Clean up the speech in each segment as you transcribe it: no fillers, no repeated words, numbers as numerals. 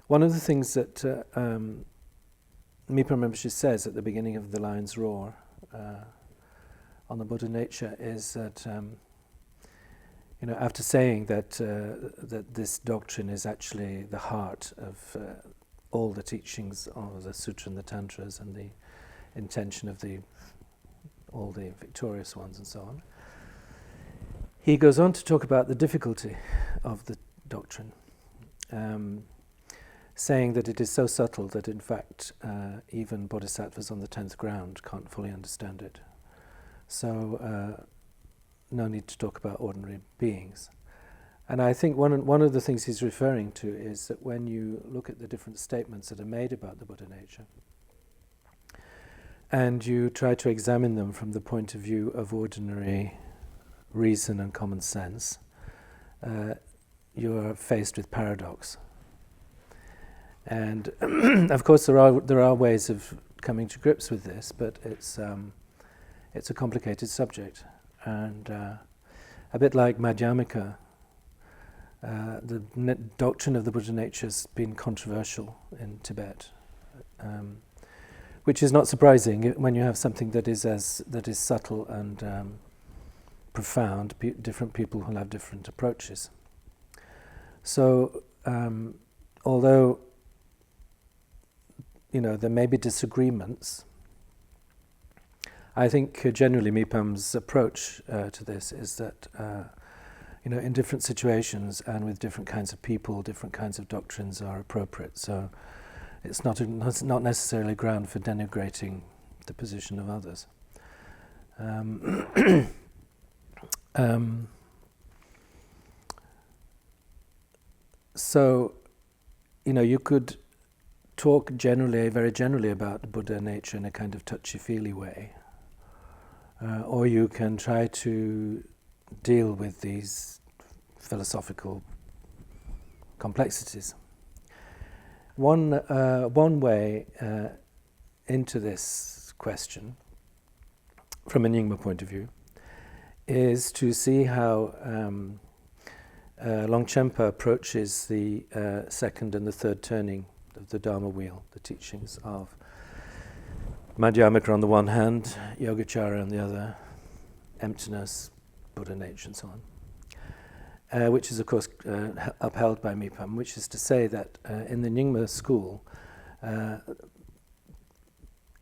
one of the things that Mipham Rinpoche says at the beginning of the Lion's Roar on the Buddha nature is that, after saying that that this doctrine is actually the heart of all the teachings of the Sutra and the Tantras and the intention of all the victorious ones and so on, he goes on to talk about the difficulty of the doctrine, saying that it is so subtle that in fact even bodhisattvas on the 10th ground can't fully understand it. So no need to talk about ordinary beings. And I think one of the things he's referring to is that when you look at the different statements that are made about the Buddha nature, and you try to examine them from the point of view of ordinary reason and common sense, you are faced with paradox. And of course there are ways of coming to grips with this, but it's a complicated subject. And a bit like Madhyamika, the doctrine of the Buddha nature has been controversial in Tibet, which is not surprising when you have something that is subtle and profound. Different people will have different approaches. So, although there may be disagreements, I think generally Mipham's approach to this is that in different situations and with different kinds of people, different kinds of doctrines are appropriate. So it's not necessarily ground for denigrating the position of others. So, you could talk very generally about Buddha nature in a kind of touchy-feely way, or you can try to deal with these philosophical complexities. One way into this question, from a Nyingma point of view, is to see how Longchenpa approaches the second and the third turning of the Dharma wheel, the teachings of Madhyamika on the one hand, Yogacara on the other, emptiness, Buddha nature and so on, which is of course upheld by Mipham, which is to say that in the Nyingma school,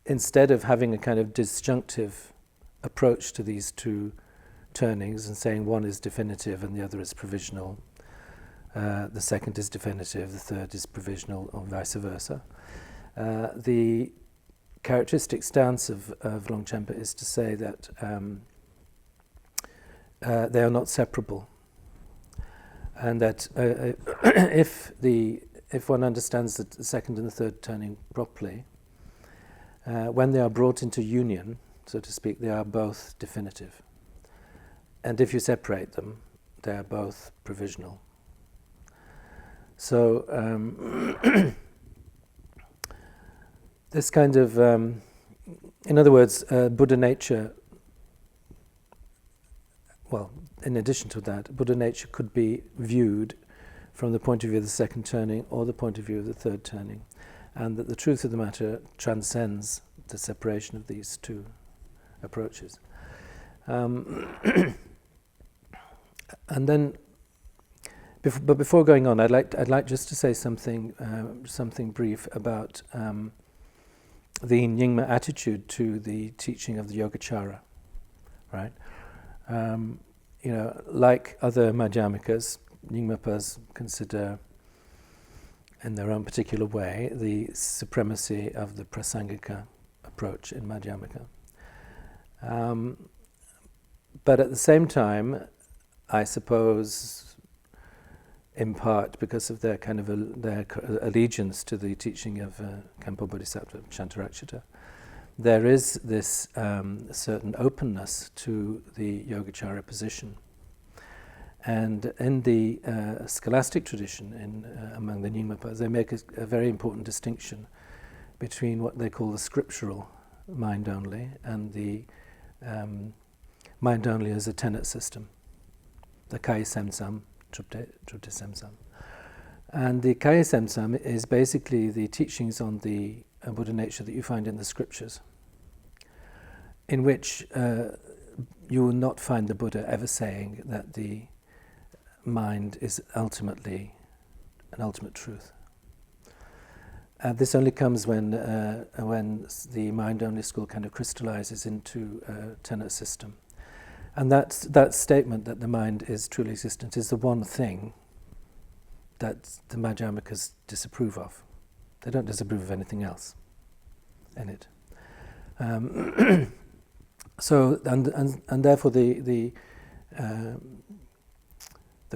instead of having a kind of disjunctive approach to these two turnings and saying one is definitive and the other is provisional, the second is definitive, the third is provisional, or vice versa. The characteristic stance of Longchenpa is to say that they are not separable, and that if one understands the second and the third turning properly, when they are brought into union, so to speak, they are both definitive. And if you separate them, they are both provisional. So this kind of, in other words, Buddha nature, well, in addition to that, Buddha nature could be viewed from the point of view of the second turning or the point of view of the third turning, and that the truth of the matter transcends the separation of these two approaches. And then, but before going on, I'd like just to say something brief about the Nyingma attitude to the teaching of the Yogacara, right? Like other Madhyamikas, Nyingmapas consider, in their own particular way, the supremacy of the Prasangika approach in Madhyamika. But at the same time, I suppose, in part because of their kind of their allegiance to the teaching of Khenpo Bodhisattva Shantarakshita, there is this certain openness to the Yogacara position. And in the scholastic tradition, among the Nyingmapas, they make a very important distinction between what they call the scriptural mind only and the mind only as a tenet system, the Kai Semsam, Trupte Semsam. And the Kaya-semsam is basically the teachings on the Buddha nature that you find in the scriptures, in which you will not find the Buddha ever saying that the mind is ultimately an ultimate truth. This only comes when the mind-only school kind of crystallizes into a tenet system. And that statement that the mind is truly existent is the one thing that the Madhyamikas disapprove of. They don't disapprove of anything else in it. So, and therefore the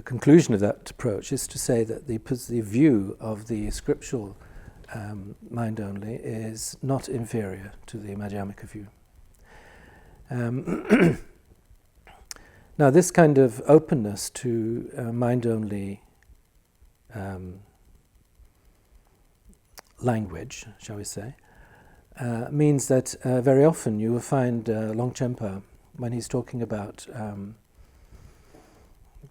conclusion of that approach is to say that the view of the scriptural mind only is not inferior to the Madhyamika view. Now, this kind of openness to mind only language, shall we say, means that very often you will find Longchenpa, when he's talking about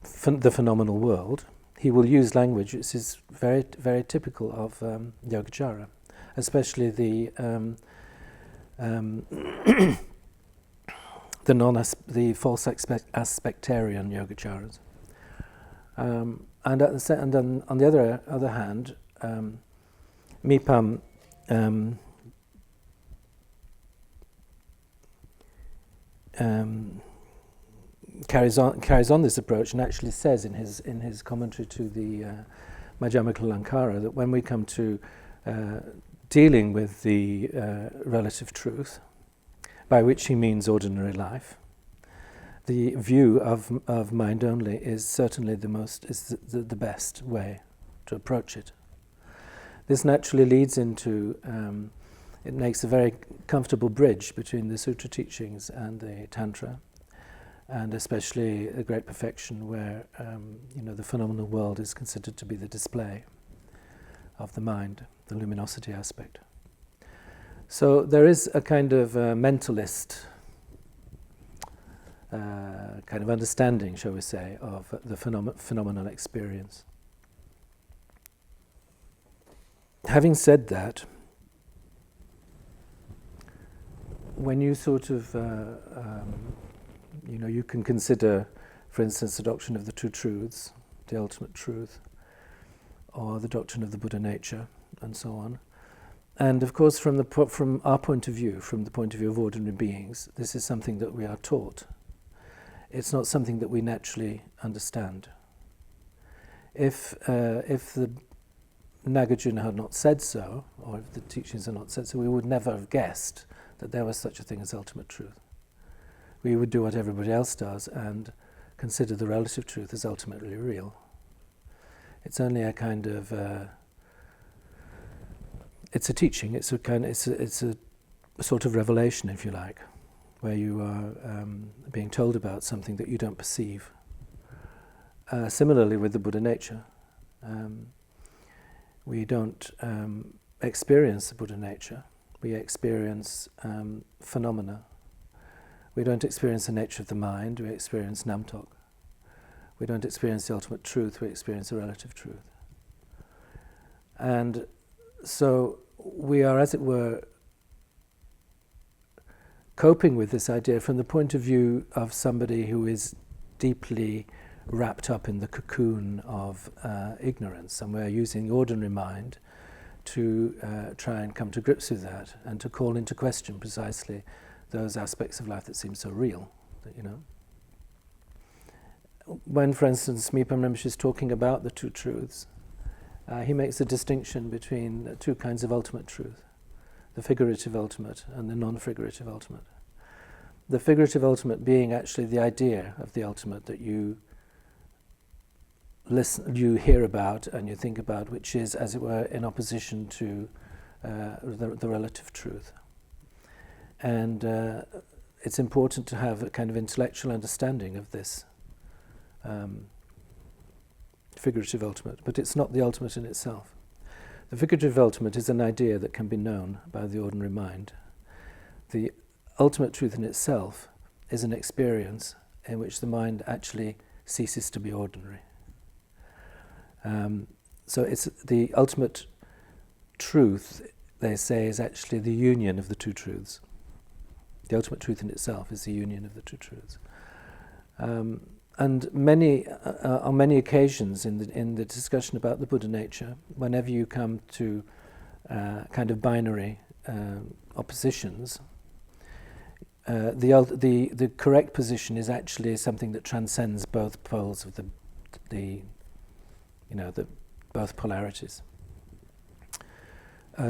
the phenomenal world, he will use language which is very, very typical of Yogacara, especially the false aspectarian Yogacaras. And then on the other hand, Mipham carries on this approach and actually says in his commentary to the Madhyamika Lankara that when we come to dealing with the relative truth, by which he means ordinary life, the view of mind only is certainly the best way to approach it. This naturally leads into it makes a very comfortable bridge between the sutra teachings and the tantra, and especially a great perfection where the phenomenal world is considered to be the display of the mind, the luminosity aspect. So there is a kind of mentalist kind of understanding, shall we say, of the phenomenal experience. Having said that, when you sort of, you can consider, for instance, the doctrine of the two truths, the ultimate truth, or the doctrine of the Buddha nature, and so on. And of course, from our point of view, from the point of view of ordinary beings, this is something that we are taught. It's not something that we naturally understand. If the Nagarjuna had not said so, or if the teachings had not said so, we would never have guessed that there was such a thing as ultimate truth. We would do what everybody else does and consider the relative truth as ultimately real. It's only a kind of it's a teaching. It's a sort of revelation, if you like, where you are being told about something that you don't perceive. Similarly, with the Buddha nature, we don't experience the Buddha nature. We experience phenomena. We don't experience the nature of the mind. We experience namtok. We don't experience the ultimate truth. We experience the relative truth. And so we are, as it were, coping with this idea from the point of view of somebody who is deeply wrapped up in the cocoon of ignorance, and we're using the ordinary mind to try and come to grips with that and to call into question precisely those aspects of life that seem so real, When, for instance, Mipham Rinpoche is talking about the two truths, he makes a distinction between two kinds of ultimate truth, the figurative ultimate and the non-figurative ultimate. The figurative ultimate being actually the idea of the ultimate that you hear about and you think about, which is, as it were, in opposition to the relative truth. And it's important to have a kind of intellectual understanding of this figurative ultimate, but it's not the ultimate in itself. The figurative ultimate is an idea that can be known by the ordinary mind. The ultimate truth in itself is an experience in which the mind actually ceases to be ordinary. So it's the ultimate truth, they say, is actually the union of the two truths. The ultimate truth in itself is the union of the two truths. And on many occasions in the discussion about the Buddha nature, whenever you come to kind of binary oppositions, the correct position is actually something that transcends both poles of the both polarities.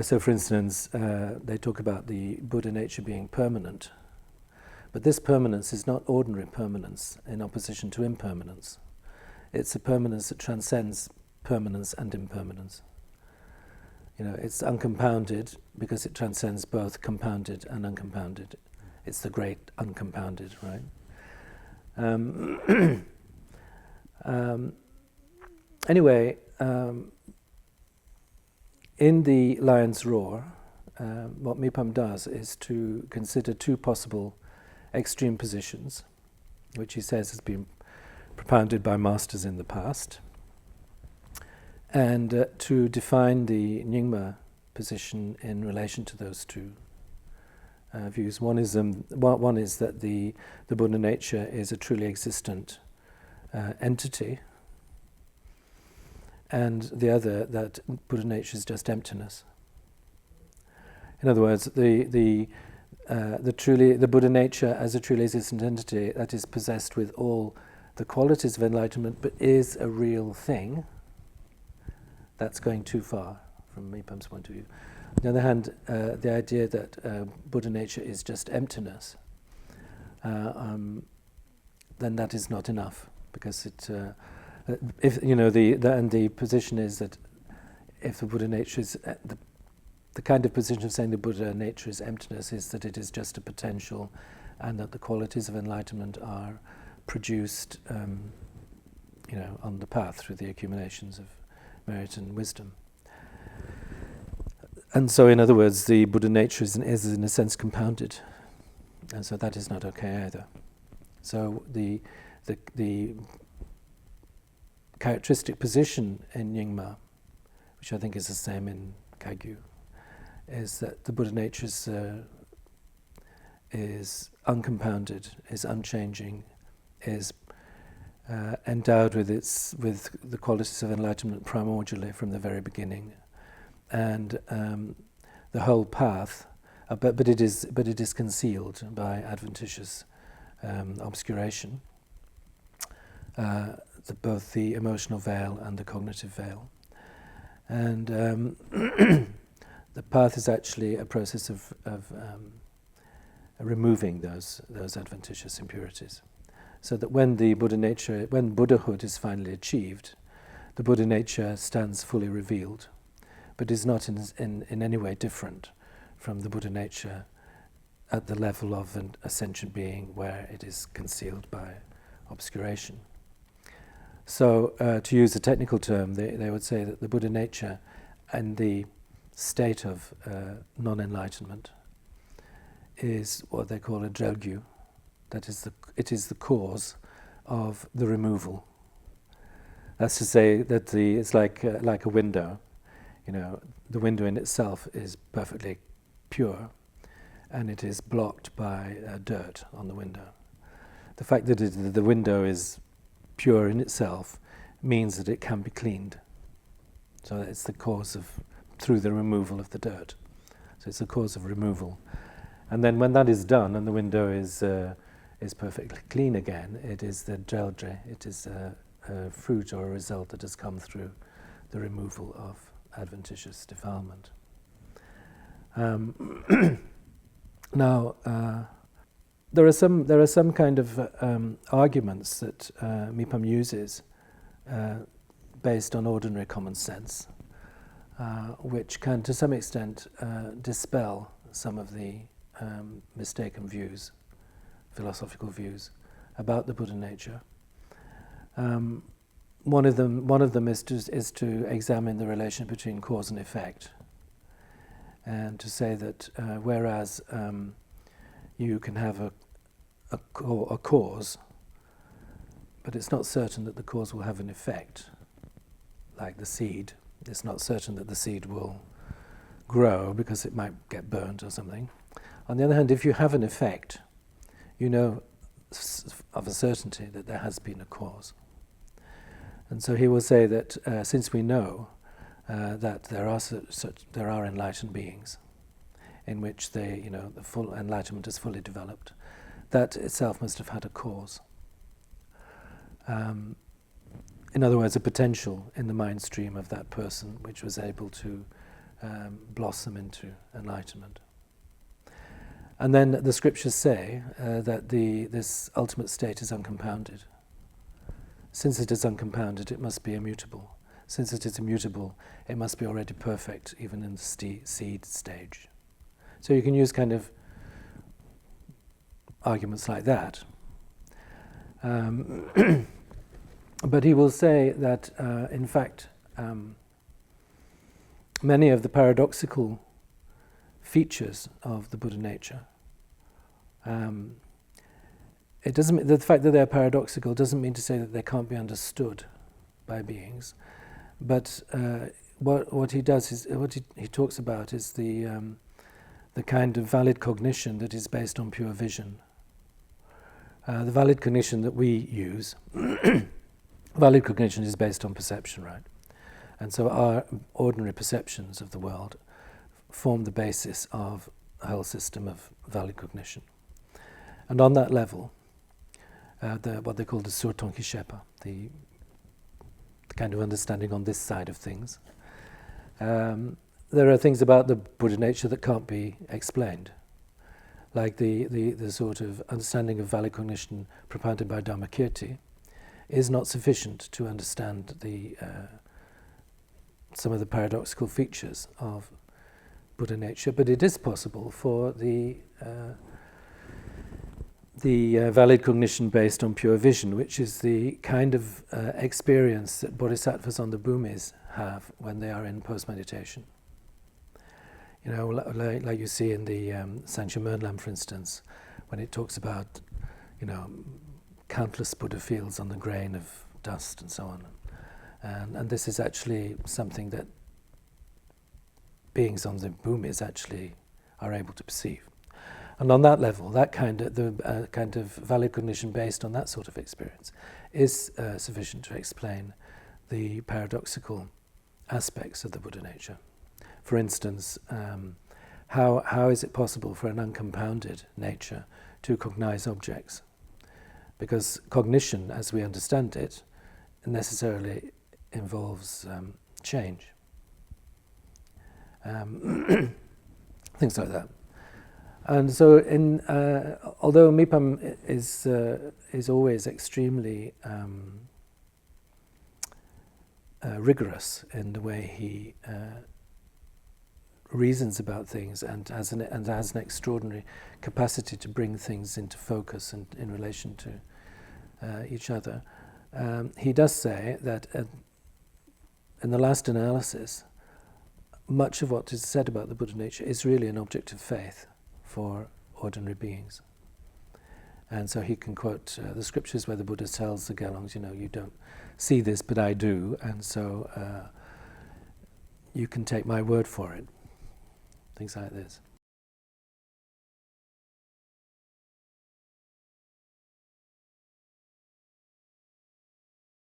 So, for instance, they talk about the Buddha nature being permanent. But this permanence is not ordinary permanence in opposition to impermanence. It's a permanence that transcends permanence and impermanence. It's uncompounded because it transcends both compounded and uncompounded. It's the great uncompounded, right? Anyway, in the Lion's Roar, what Mipham does is to consider two possible extreme positions, which he says has been propounded by masters in the past, and to define the Nyingma position in relation to those two views. One is that the Buddha nature is a truly existent entity, and the other that Buddha nature is just emptiness. In other words, the Buddha nature as a truly existent entity that is possessed with all the qualities of enlightenment but is a real thing, that's going too far from Mipham's point of view. On the other hand, the idea that Buddha nature is just emptiness, then that is not enough, because the position is that if the Buddha nature is the kind of position of saying the Buddha nature is emptiness is that it is just a potential, and that the qualities of enlightenment are produced, on the path through the accumulations of merit and wisdom. And so, in other words, the Buddha nature is in a sense compounded, and so that is not okay either. So the characteristic position in Nyingma, which I think is the same in Kagyu, is that the Buddha nature is uncompounded, is unchanging, is endowed with the qualities of enlightenment primordially from the very beginning, and the whole path, but it is concealed by adventitious obscuration, both the emotional veil and the cognitive veil, and the path is actually a process of removing those adventitious impurities, so that when Buddhahood is finally achieved, the Buddha nature stands fully revealed, but is not in any way different from the Buddha nature at the level of an ascension being, where it is concealed by obscuration. So, to use a technical term, they would say that the Buddha nature and the state of non-enlightenment is what they call a drelgyu. That is, it is the cause of the removal. That's to say that it's like a window. The window in itself is perfectly pure, and it is blocked by dirt on the window. The fact that the window is pure in itself means that it can be cleaned. So it's the cause through the removal of the dirt. So it's the cause of removal. And then when that is done and the window is perfectly clean again, it is the drelje, it is a fruit or a result that has come through the removal of adventitious defilement. Now, there are some kind of arguments that Mipham uses based on ordinary common sense, which can, to some extent, dispel some of the mistaken views, philosophical views about the Buddha nature. One of them is to examine the relation between cause and effect, and to say that whereas you can have a cause, but it's not certain that the cause will have an effect, like the seed It's not certain that the seed will grow because it might get burnt or something. On the other hand, if you have an effect, you know of a certainty that there has been a cause. And so he will say that since we know that there are enlightened beings in which the full enlightenment is fully developed, that itself must have had a cause. In other words, a potential in the mind stream of that person which was able to blossom into enlightenment. And then the scriptures say that this ultimate state is uncompounded. Since it is uncompounded, it must be immutable. Since it is immutable, it must be already perfect, even in the seed stage. So you can use kind of arguments like that. But he will say that, in fact, many of the paradoxical features of the Buddha nature, the fact that they're paradoxical doesn't mean to say that they can't be understood by beings. But what he does is what he talks about is the kind of valid cognition that is based on pure vision. The valid cognition that we use, valid cognition is based on perception, right? And so our ordinary perceptions of the world form the basis of a whole system of valid cognition. And on that level, what they call the Longchenpa, the kind of understanding on this side of things, there are things about the Buddha nature that can't be explained, like the sort of understanding of valid cognition propounded by Dharmakirti is not sufficient to understand some of the paradoxical features of Buddha nature, but it is possible for the valid cognition based on pure vision, which is the kind of experience that bodhisattvas on the bhumis have when they are in post-meditation. You know, like you see in the Sankhya Mernlam, for instance, when it talks about, countless Buddha fields on the grain of dust and so on. And this is actually something that beings on the bhumis actually are able to perceive. And on that level, that kind of valid cognition based on that sort of experience is sufficient to explain the paradoxical aspects of the Buddha nature. For instance, how is it possible for an uncompounded nature to cognize objects? Because cognition, as we understand it, necessarily involves change. Things like that. And so, although Mipham is always extremely rigorous in the way he reasons about things and has an extraordinary capacity to bring things into focus and in relation to each other, he does say that in the last analysis, much of what is said about the Buddha nature is really an object of faith for ordinary beings. And so he can quote the scriptures where the Buddha tells the Gelongs, you don't see this, but I do, and so you can take my word for it. Things like this.